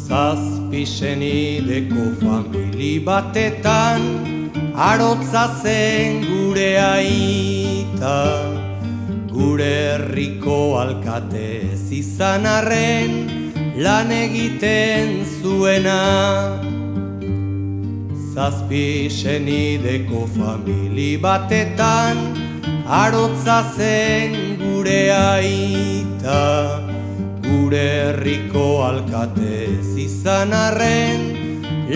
Zazpi senideko famili batetan arotza zen gure aita, gure herriko alkate ez izan arren lan egiten zuena. Zazpi senideko famili batetan arotza zen gure aita, gure herriko alkate ez izan arren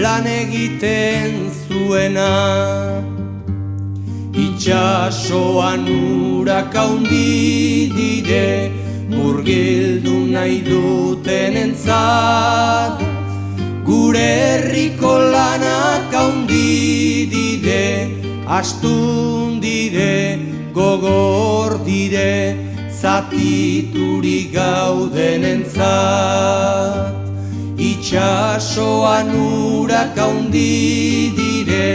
lan egiten zuena. Itxasoan urak handi dire murgildu nahi dutenentzat, gure herriko lanak handi dire, astun dire, gogor dire, zatiturik gaudenentzat. Itxasoan urak handi dire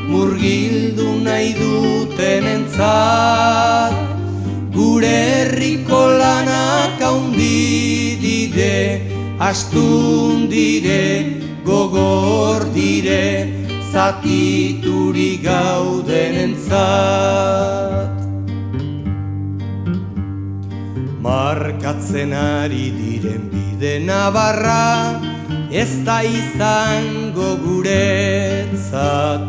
murgildu nahi dutenentzat, gure herriko lanak handi dire, astun dire, gogor dire, zatiturik gaudenentzat. Markatzen ari diren bide nabarra ez da izango guretzat,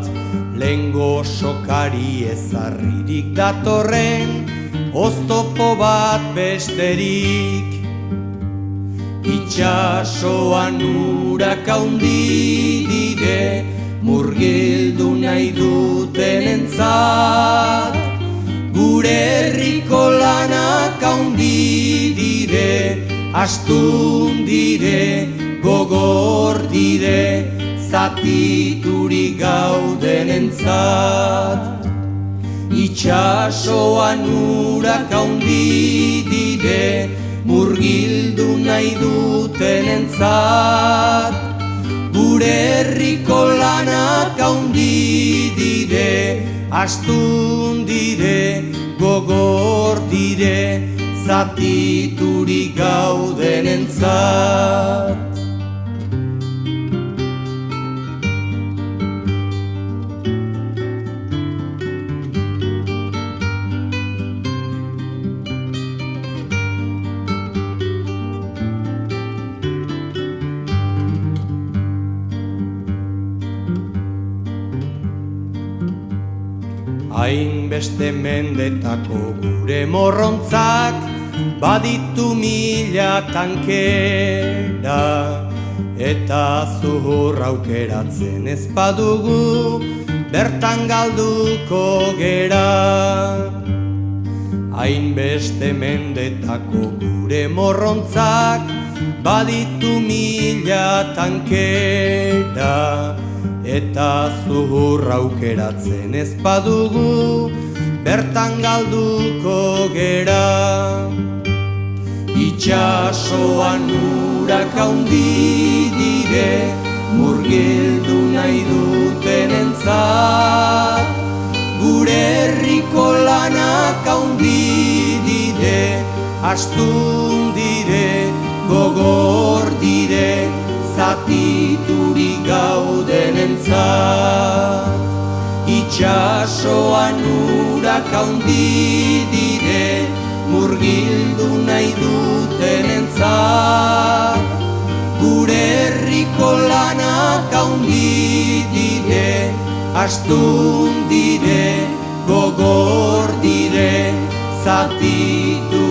lehengo sokari ezarririk datorren oztopo bat besterik. Itxasoan urak handi dire murgildu nahi dutenentzat, gure herriko lanak handi dire, astun dire, gogor dire, zatiturik gaudenentzat. Itxasoan urak handi dire murgildu nahi dutenentzat, gure herriko lanak handi dire, astun dire, gogor dire, zatiturik gaudenentzat. Hainbeste mendetako gure morrontzak baditu mila tankera, eta zuhur aukeratzen ez badugu bertan galduko gera. Hainbeste mendetako gure morrontzak baditu mila tankera, eta zuhur aukeratzen ez badugu bertan galduko gera. Itxasoan urak handi dire murgildu nahi dutenentzat, gure herriko lanak handi dire, astun dire, gogor dire, zatiturik gaudenentzat. Itxasoan urak handi dire murgildu nahi dutenentzat, gure herriko lanak handi dire, astun dire, gogor dire, zatitu